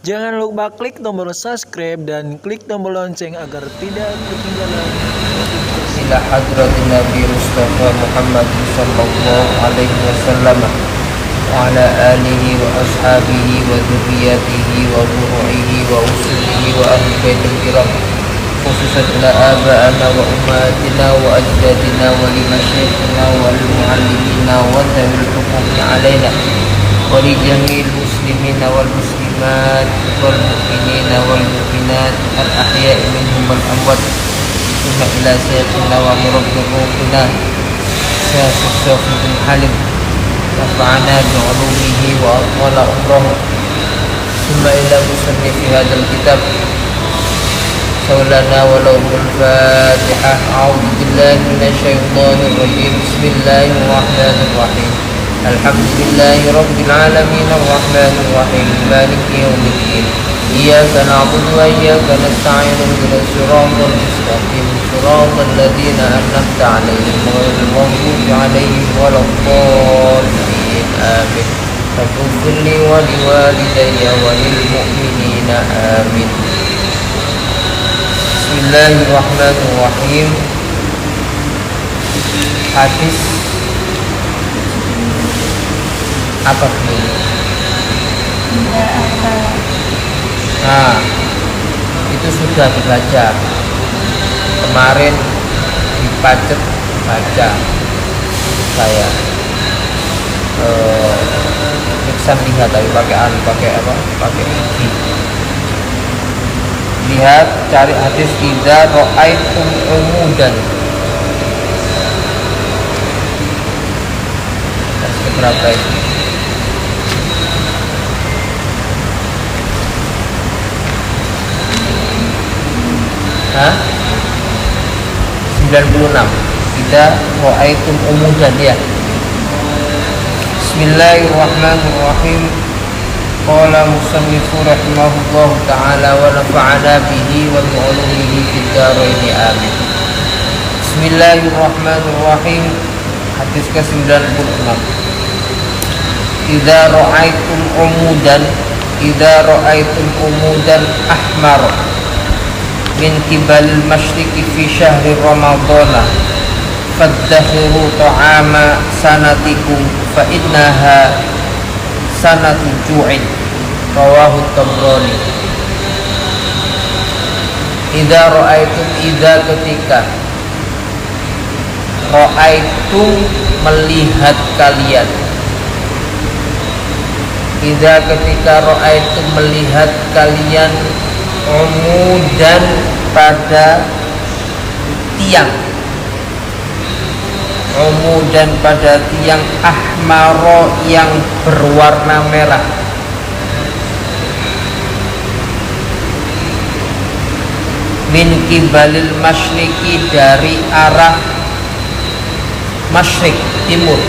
Jangan lupa klik tombol subscribe dan klik tombol lonceng agar tidak ketinggalan notifikasi. Ila hadratin Nabi Mustafa Muhammad sallallahu alaihi wasallam wa ala alihi wa ashabihi wa dzurriyyatihi wa furu'ihi wa usulihi wa ahli baitil kiram, khususan ila aba'ana wa ummatina wa ajdadina wa limasyayikhina wa al-muallimina wa dhawil huquqi alaina wa li jami'il muslimina wal muslimat wal mu'minina wal mu'minat al-ahya'i minhum wal amwat. Thumma ila syekhina wa murabbi ruhina Syekh Sofi bin Halim nafa'ana bi'ulumihi wa atwala umrahu. Thumma ila musannifi hadzal kitab Saulana walahul Fatihah. A'udzu billahi minasyaitonir rajim. Bismillahirrahmanirrahim. Alhamdulillahi rabbil alamin arrahmanir rahim maliki yaumiddin. Iyyaka na'budu wa iyyaka nasta'in ihdinas siratal mustaqim siratal ladzina an'amta 'alaihim ghairil maghdubi 'alaihim waladdallin. Amin. Faghfir li wa liwalidayya wa lil mu'minina amin. Bismillahirrahmanirrahim. Hadis apa ini? Nah, itu sudah dibaca kemarin di pacet baca saya Iksan lihat tapi pakai apa? Pakai gigi. Lihat, cari hadis idza ra'aitum umudan. Hadis berapa itu? Hah? 96. Idza ra'aitum umudan ya. Bismillahirrahmanirrahim. Qala musannifu rahimahullah ta'ala wa nafa'ana bihi wa bi'ulumihi fid dharain amin. Bismillahirrahmanirrahim. Hadis ke-96. Idza ra'aitum umudan ahmar min kibalil masyriqi fi syahri ramadhana fadakhiru ta'ama sanatikum fa innaha sanatu ju'in. Rawahu Tabrani. Idza ra'aitum, idza ketika, ra'aitum melihat kalian, idza ketika ra'aitum melihat kalian umudan pada tiang, umudan pada tiang ahmaro yang berwarna merah, min kibalil masyriqi dari arah masyriq timur,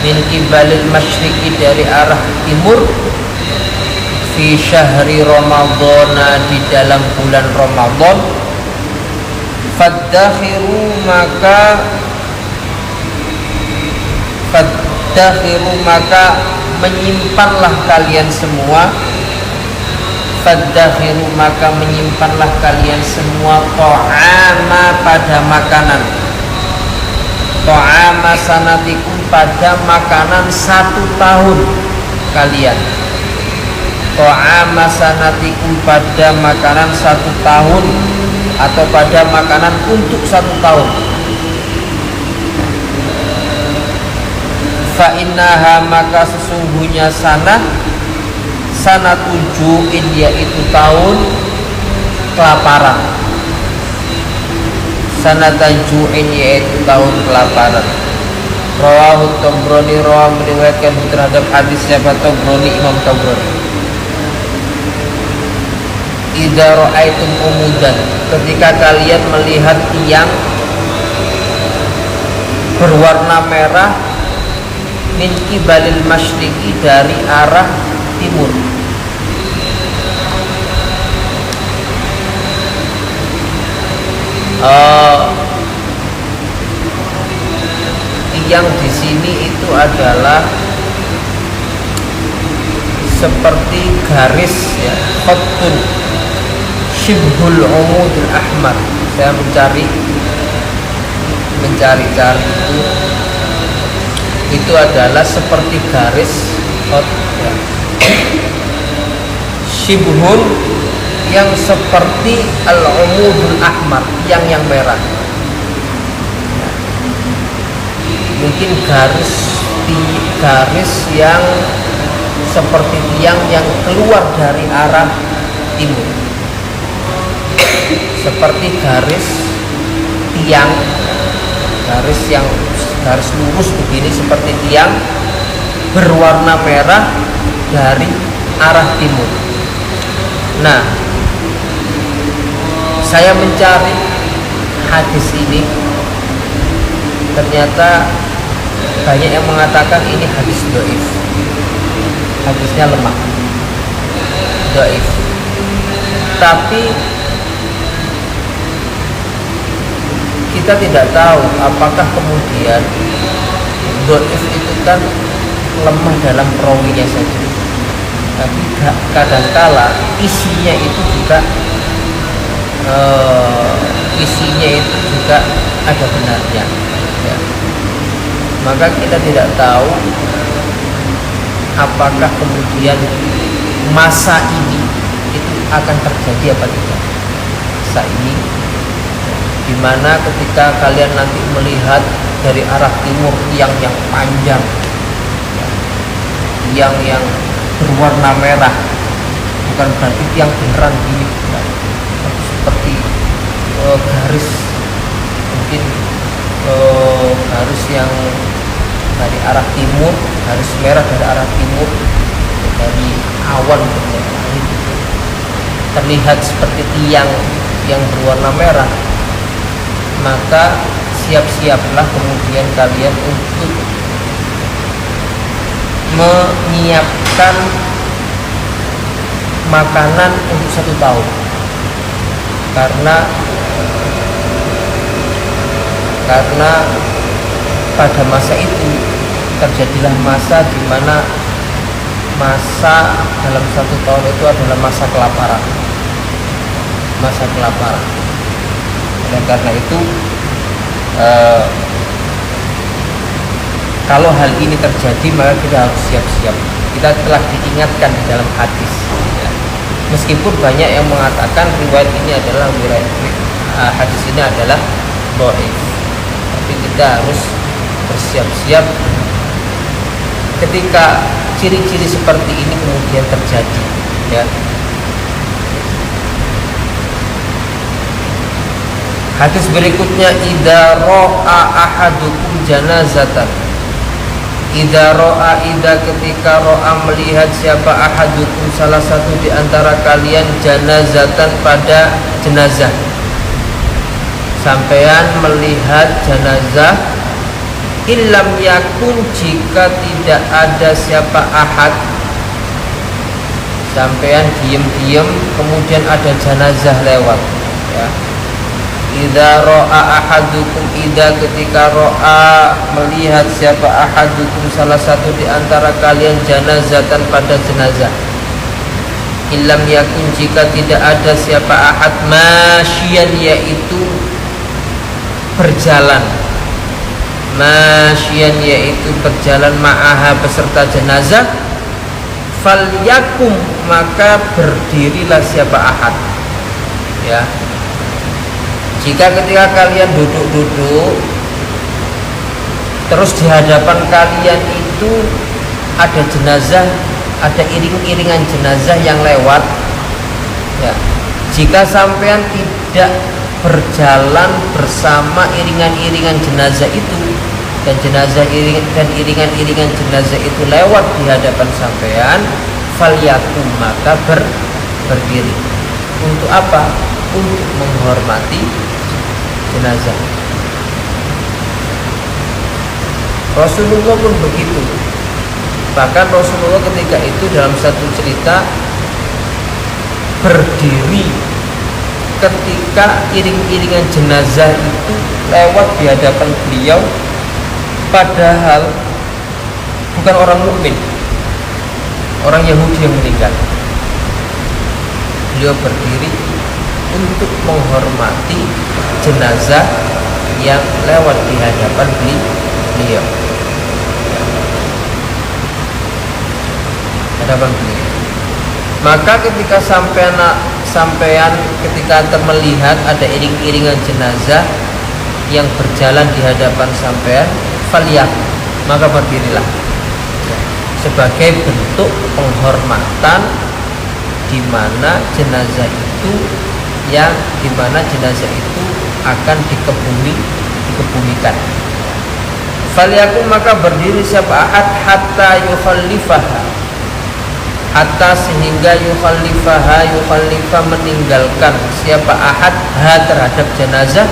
min kibalil masyriqi dari arah timur, fi syahri ramadhana di dalam bulan Ramadan, fadakhiru maka menyimpanlah kalian semua, fadakhiru maka menyimpanlah kalian semua ta'ama pada makanan, ta'ama sanatikum pada makanan 1 tahun kalian, ta'ama sanatikum pada makanan 1 tahun atau pada makanan untuk 1 tahun. Fa innaha maka sesungguhnya sanatu ju'in yaitu tahun kelaparan, sanata ju'in yaitu tahun kelaparan. Rawahu Tabrani, meriwayatkan terhadap hadis siapa? Tabrani, Imam Tabrani. Idza ra'aitum umudan, ketika kalian melihat tiang berwarna merah, min kibalil masyriqi dari arah timur, tiang di sini itu adalah seperti garis, ya, khatun syibhul umudul ahmar. Saya mencari-cari itu adalah seperti garis khot, ya. Syibhun yang seperti al-umudul ahmar, yang merah. Mungkin garis yang seperti tiang yang keluar dari arah timur, seperti garis tiang, garis lurus begini seperti tiang berwarna merah dari arah timur. Nah, saya mencari hadis ini, ternyata banyak yang mengatakan ini hadis dhaif, hadisnya lemah, dhaif. Tapi kita tidak tahu apakah kemudian dhaif itu kan lemah dalam perawinya saja, tapi kadangkala isinya itu juga ada benarnya, ya. Maka kita tidak tahu apakah kemudian masa ini itu akan terjadi apa tidak. Masa ini dimana ketika kalian nanti melihat dari arah timur tiang yang panjang, tiang yang berwarna merah, bukan berarti tiang beneran gini, tapi seperti garis, mungkin garis yang dari arah timur, garis merah dari arah timur, dari awan terlihat seperti tiang yang berwarna merah. Maka siap-siaplah kemudian kalian untuk menyiapkan makanan untuk 1 tahun, karena pada masa itu terjadilah masa di mana masa dalam 1 tahun itu adalah masa kelaparan. Dan karena itu kalau hal ini terjadi maka kita harus siap-siap. Kita telah diingatkan di dalam hadis, ya. Meskipun banyak yang mengatakan riwayat ini adalah hadis ini adalah dhaif, tapi kita harus bersiap-siap ketika ciri-ciri seperti ini kemudian terjadi, ya. Hadis berikutnya, idza ra'a ahadukum janazatan. Idza ketika ra'a melihat siapa ahadukum salah satu di antara kalian janazatan pada jenazah. Sampean melihat jenazah, illam yakun jika tidak ada siapa ahad, sampean diam-diam kemudian ada jenazah lewat, ya. Idza ra'a ahadukum, idza ketika ra'a melihat siapa ahadukum salah satu di antara kalian janazatan pada jenazah, illam yakun jika tidak ada siapa ahad masyian yaitu berjalan, masyian yaitu berjalan ma'aha beserta jenazah, falyakum maka berdirilah siapa ahad, ya. Jika ketika kalian duduk-duduk terus di hadapan kalian itu ada jenazah, ada iring-iringan jenazah yang lewat, ya. Jika sampean tidak berjalan bersama iringan-iringan jenazah itu, dan iringan-iringan jenazah itu lewat di hadapan sampean, falyakum maka berdiri. Untuk apa? Untuk menghormati jenazah. Rasulullah pun begitu. Bahkan Rasulullah ketika itu dalam satu cerita berdiri ketika iring-iringan jenazah itu lewat di hadapan beliau, padahal bukan orang mukmin. orang Yahudi yang meninggal. Beliau berdiri untuk menghormati jenazah yang lewat di hadapan beliau. Maka ketika sampean ketika melihat ada iring-iringan jenazah yang berjalan di hadapan sampean, faliyah, maka berdirilah sebagai bentuk penghormatan di mana jenazah itu akan dikebumikan. Falyakum, maka berdiri siapa ahad hatta yukhallifaha, hatta sehingga yukhallifa meninggalkan siapa ahad terhadap jenazah,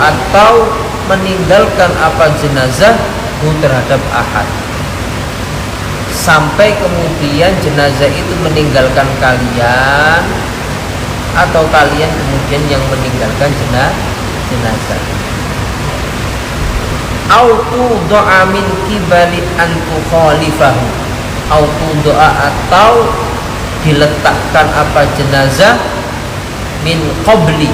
atau meninggalkan apa jenazah terhadap ahad, sampai kemudian jenazah itu meninggalkan kalian atau kalian kemudian yang meninggalkan jenazah. Autu doa min kibali antu khalifahu, autu doa atau diletakkan apa jenazah min qabli,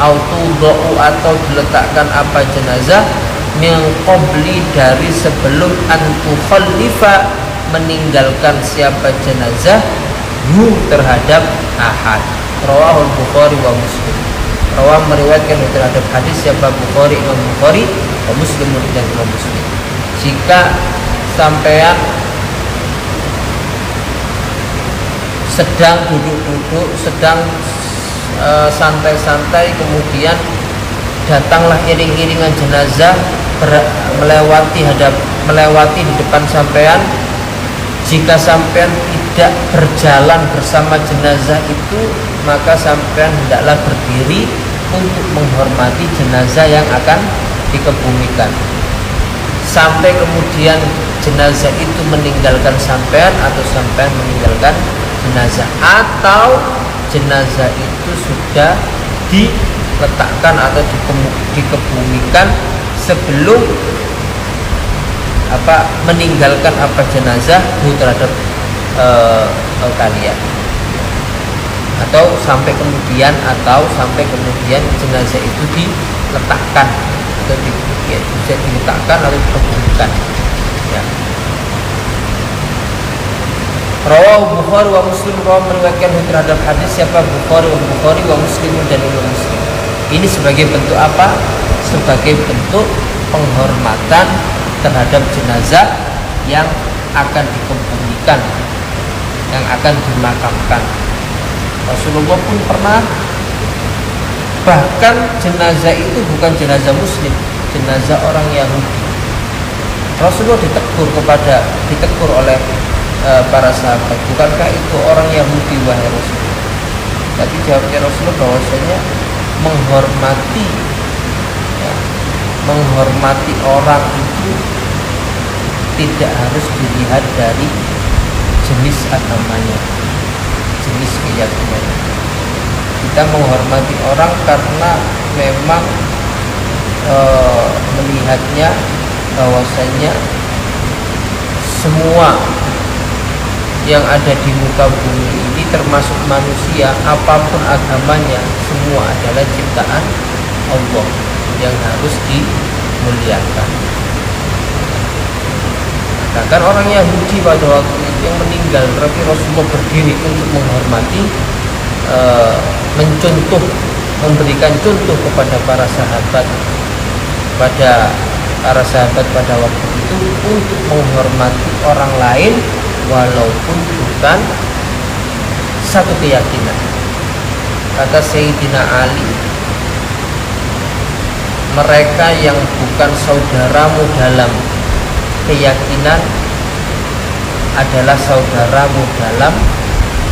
autu doa atau diletakkan apa jenazah min qabli dari sebelum antu khalifa meninggalkan siapa jenazah terhadap ahad. Rawahul Bukhari wa Muslim. Rawah meriwayatkan terhadap hadis siapa Bukhari, Imam Bukhari, wa Muslim dan Imam Muslim. Jika sampean sedang duduk-duduk, sedang santai-santai, kemudian datanglah iring-iringan jenazah melewati di depan sampean. Jika sampean tidak berjalan bersama jenazah itu, maka sampean hendaklah berdiri untuk menghormati jenazah yang akan dikebumikan, sampai kemudian jenazah itu meninggalkan sampean atau sampean meninggalkan jenazah, atau jenazah itu sudah diletakkan atau dikebumikan sebelum meninggalkan apa jenazah terhadap kalian, atau sampai kemudian jenazah itu diletakkan atau bisa diletakkan atau dikebumikan. Ya. Rawahu Bukhari wa Muslim, meriwayatkan terhadap hadis siapa Bukhari wa Muslim dan Imam Muslim. Ini sebagai bentuk apa? Sebagai bentuk penghormatan terhadap jenazah yang akan dikebumikan, yang akan dimakamkan. Rasulullah pun pernah, bahkan jenazah itu bukan jenazah muslim, jenazah orang Yahudi. Rasulullah ditegur oleh para sahabat, bukankah itu orang Yahudi wahai Rasulullah? Tapi jawabnya Rasulullah bahwasanya menghormati orang itu tidak harus dilihat dari jenis agamanya, jenis keyakinannya. Kita menghormati orang karena memang melihatnya bahwasanya semua yang ada di muka bumi ini termasuk manusia, apapun agamanya, semua adalah ciptaan Allah yang harus dimuliakan. Bahkan orang Yahudi pada waktu itu yang meninggal, tapi Rasulullah berdiri untuk menghormati, memberikan contoh kepada para sahabat pada waktu itu untuk menghormati orang lain walaupun bukan satu keyakinan. Kata Sayyidina Ali, mereka yang bukan saudaramu dalam keyakinan adalah saudaramu dalam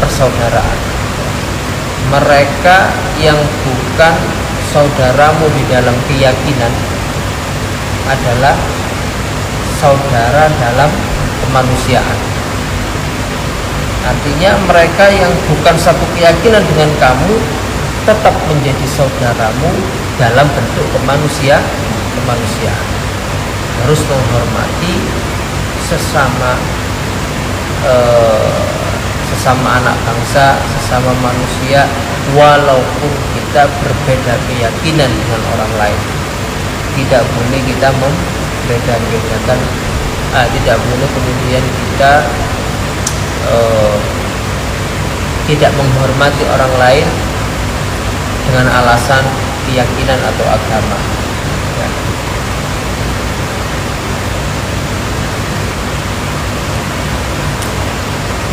persaudaraan. Mereka yang bukan saudaramu di dalam keyakinan adalah saudara dalam kemanusiaan. Artinya mereka yang bukan satu keyakinan dengan kamu tetap menjadi saudaramu dalam bentuk kemanusiaan. Harus menghormati sesama sesama anak bangsa, sesama manusia, walaupun kita berbeda keyakinan dengan orang lain. Tidak boleh kita membeda-bedakan, tidak boleh kemudian kita tidak menghormati orang lain dengan alasan keyakinan atau agama. Ya.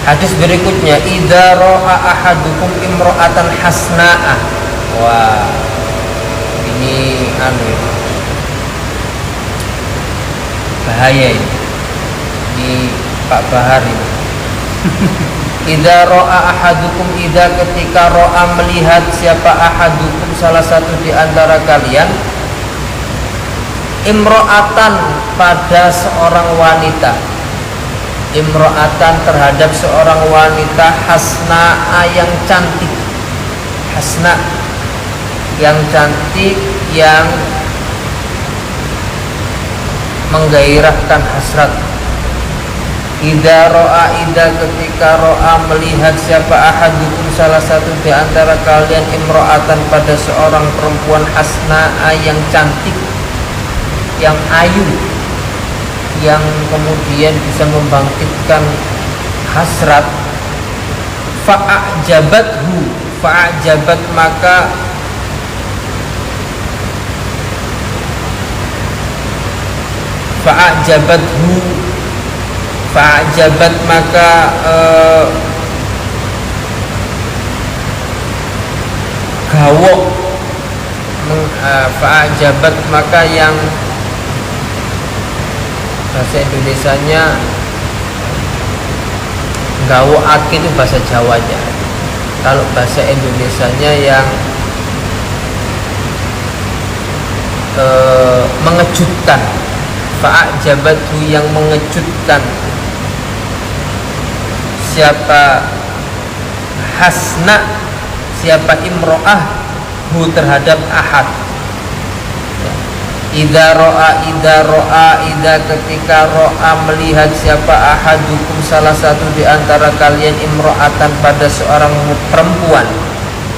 Hadis berikutnya, idza ra'a ahadukum imra'atan hasna'a. Wah, ini bahaya ini. Ini Pak Bahar ini. Idza ra'a ahadukum, idza ketika ra'a melihat siapa ahadukum salah satu di antara kalian, imra'atan pada seorang wanita, imra'atan terhadap seorang wanita, hasna'a yang cantik, hasna yang cantik, yang menggairahkan hasrat. Idza ra'a, idza ketika ra'a melihat siapa ahadukum salah satu di antara kalian, imra'atan pada seorang perempuan, hasna'a yang cantik, yang ayu, yang kemudian bisa membangkitkan hasrat, fa'ajabathu, fa'ajabat maka fa'ajabathu, fa'ajabat maka gawok, fa'ajabat maka yang bahasa Indonesianya gawok itu bahasa Jawanya. Kalau bahasa Indonesianya yang mengejutkan, fa'ajabathu yang mengejutkan siapa hasna, siapa imro'ah hu terhadap ahad. Idza ra'a, idza ketika ra'a melihat siapa ahadukum salah satu di antara kalian, imro'atan pada seorang perempuan,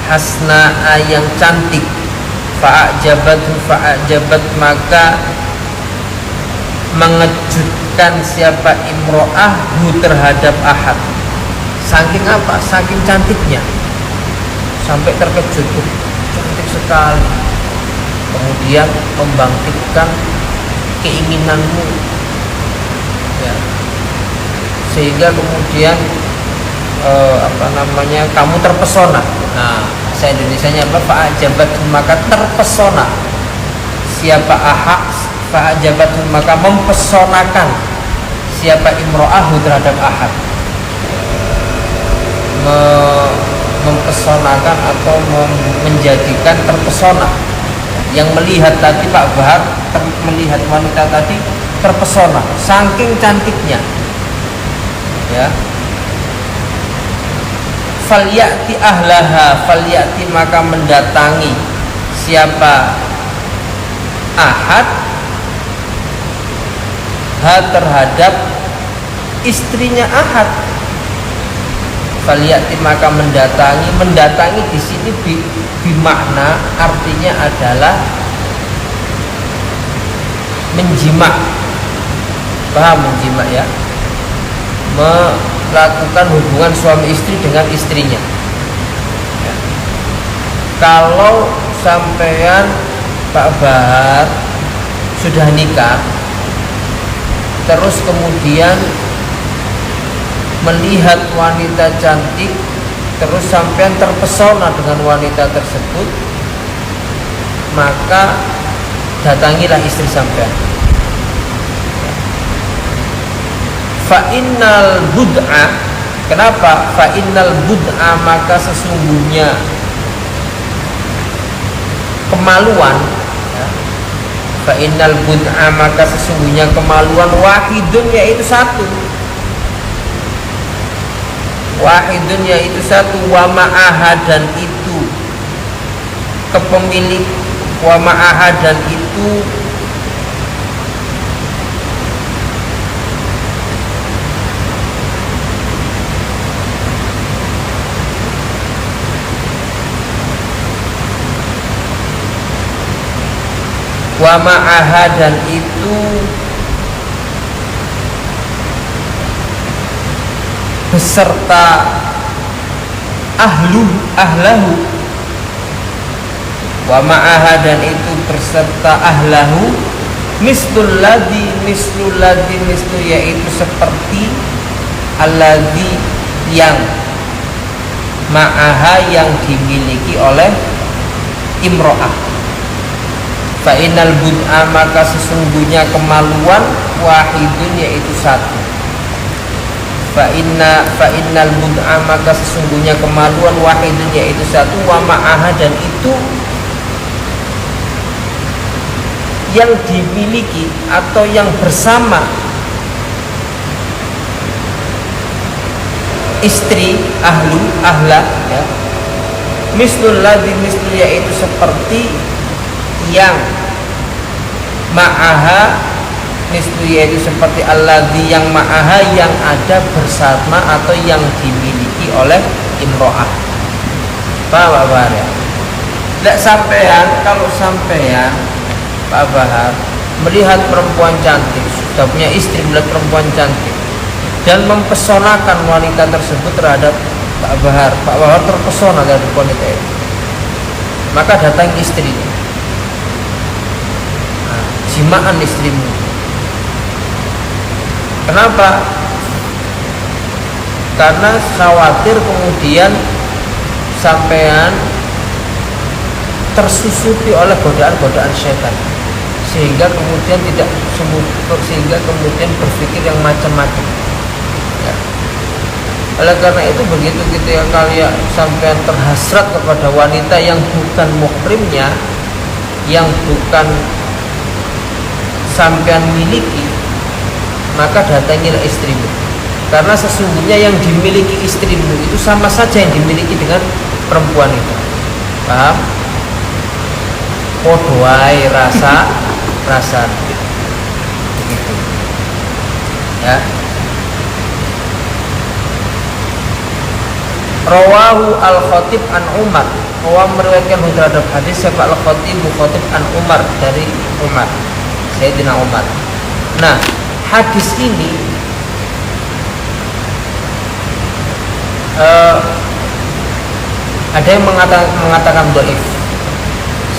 hasna'a yang cantik, fa'ajabat maka mengejutkan siapa imro'ah hu terhadap ahad. Saking apa? Saking cantiknya, sampai terkejut, cantik sekali, kemudian membangkitkan keinginanmu, ya, sehingga kemudian kamu terpesona. Nah, bahasa Indonesianya apa? Fa'ajabat maka terpesona siapa ahad, fa'ajabat maka mempesonakan siapa imro'ahu terhadap ahad, mempesonakan atau menjadikan terpesona. Yang melihat tadi Pak Bahar melihat wanita tadi terpesona saking cantiknya, ya. Falyati ahlaha, falyati maka mendatangi siapa ahad ha terhadap istrinya ahad. Falyati maka mendatangi di sini bimakna artinya adalah menjima. Paham menjima ya? Melakukan hubungan suami istri dengan istrinya. Ya. Kalau sampean Pak Bahar sudah nikah, terus kemudian melihat wanita cantik, terus sampean terpesona dengan wanita tersebut, maka datangilah istri sampean. Fa'innal bud'a, kenapa? Fa'innal bud'a maka sesungguhnya kemaluan, ya. Fa'innal bud'a maka sesungguhnya kemaluan, wahidun yaitu satu, wahidun yaitu satu, wa ma'aha dan itu kepemilik, wa ma'aha dan itu Wa ma'aha, dan itu beserta ahlahu. Wa ma'aha, dan itu berserta ahlahu, mislul ladzi mislu, yaitu seperti alladzi yang ma'aha, yang dimiliki oleh imro'ah. Fa innal bud'a, maka sesungguhnya kemaluan, wahidun, yaitu satu. Fa innal bud'a, maka sesungguhnya kemaluan, wahidun, yaitu satu. Wa ma'aha, dan itu yang dimiliki atau yang bersama istri, ahla, ya. Mislul ladzi mislu, yaitu seperti yang ma'aha, mislu, yaitu seperti alladzi, yang ma'aha, yang ada bersama atau yang dimiliki oleh imro'ah. Paham Pak Bahar ya? Tidak sampean, kalau sampean Pak Bahar melihat perempuan cantik, sudah punya istri, melihat perempuan cantik dan mempesonakan wanita tersebut terhadap Pak Bahar terpesona terhadap wanita itu, maka datang istrinya, jimaan istrimu. Kenapa? Karena khawatir kemudian sampean tersusupi oleh godaan-godaan setan, sehingga kemudian berpikir yang macam-macam. Ya. Oleh karena itu, begitu ketika kalian sampean terhasrat kepada wanita yang bukan muhrimnya, yang bukan sampean miliki, maka datangilah istrimu, karena sesungguhnya yang dimiliki istrimu itu sama saja yang dimiliki dengan perempuan itu. Paham? Podoai rasa begitu ya. Rawahu al-Khatib an Umar, meriwayatkan terhadap hadis siapa al-Khatib an Umar, dari Umar, Sayyidina Umar. Nah, hadis ini ada yang mengatakan dhaif,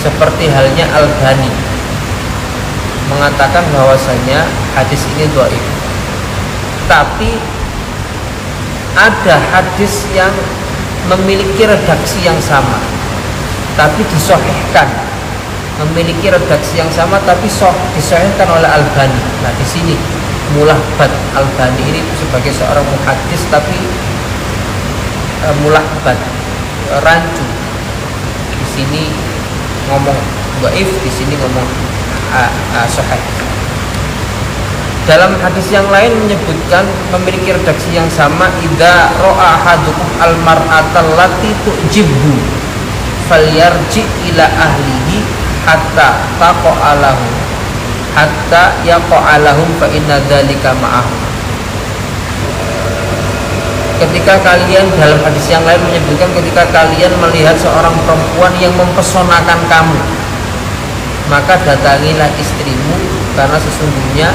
seperti halnya Al-Bani mengatakan bahwasanya hadis ini dhaif. Tapi ada hadis yang memiliki redaksi yang sama tapi disahihkan, memiliki redaksi yang sama tapi disahihkan oleh Al-Bani. Nah, di sini mulahbat Al-Bani ini sebagai seorang muhaddis tapi mulahbat, rancu. Di sini ngomong dhaif, di sini ngomong sahih. Dalam hadis yang lain menyebutkan memiliki redaksi yang sama, idza ra'a ahadukum al-mar'ata allati tu'jibhu falyarji ila ahlihi hatta taqa'alahu hatta yaqa'alahum fa inna dzalika ma'ahum. Ketika kalian, dalam hadis yang lain menyebutkan, ketika kalian melihat seorang perempuan yang mempesonakan kamu, maka datangilah istrimu, karena sesungguhnya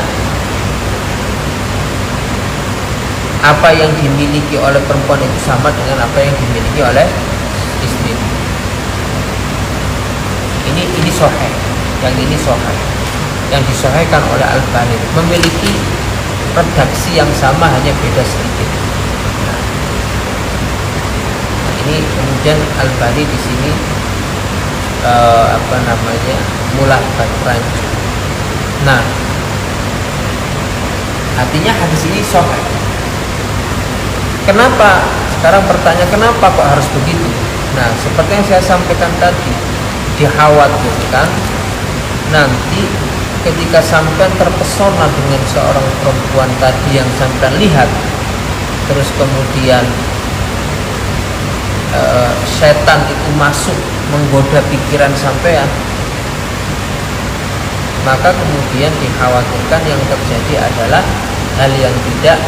apa yang dimiliki oleh perempuan itu sama dengan apa yang dimiliki oleh istrimu. Ini sahih, yang ini sahih, yang disahihkan oleh Al-Bani, memiliki redaksi yang sama, hanya beda sedikit. Nah, ini kemudian Al-Bani di sini mulahbat rancu. Nah, artinya hadis ini sahih. Kenapa? Sekarang bertanya, kenapa kok harus begitu? Nah, seperti yang saya sampaikan tadi, dikhawatirkan nanti ketika sampai terpesona dengan seorang perempuan tadi yang sampai lihat, terus kemudian setan itu masuk menggoda pikiran sampean, maka kemudian dikhawatirkan yang terjadi adalah hal yang tidak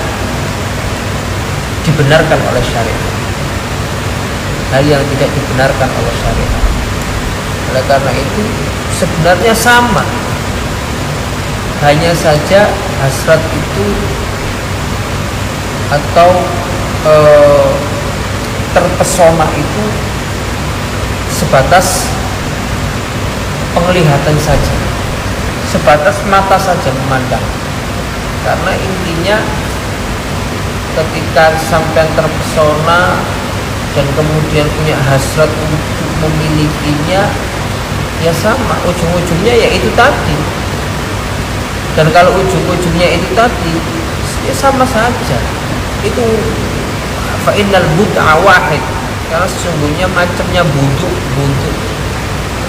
dibenarkan oleh syariat, hal yang tidak dibenarkan oleh syariat. Oleh karena itu sebenarnya sama hanya saja hasrat itu atau terpesona itu sebatas penglihatan saja, sebatas mata saja memandang. Karena intinya ketika sampai terpesona dan kemudian punya hasrat untuk memilikinya, ya sama, ujung-ujungnya ya itu tadi. Dan kalau ujung-ujungnya itu tadi, ya sama saja. Itu fa'innal bud'a wahid, karena sesungguhnya macamnya buntut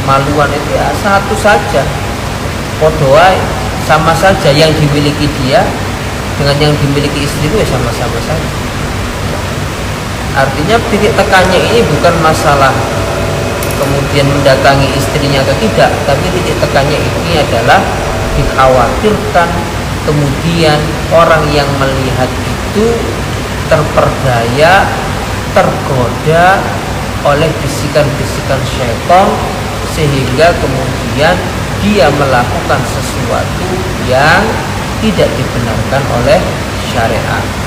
kemaluan itu ya satu saja, podoai, sama saja. Yang dimiliki dia dengan yang dimiliki istri itu ya sama-sama saja. Artinya titik tekannya ini bukan masalah kemudian mendatangi istrinya atau tidak, tapi titik tekannya ini adalah dikhawatirkan kemudian orang yang melihat itu terperdaya, tergoda oleh bisikan-bisikan syaitan, sehingga kemudian dia melakukan sesuatu yang tidak dibenarkan oleh syariat.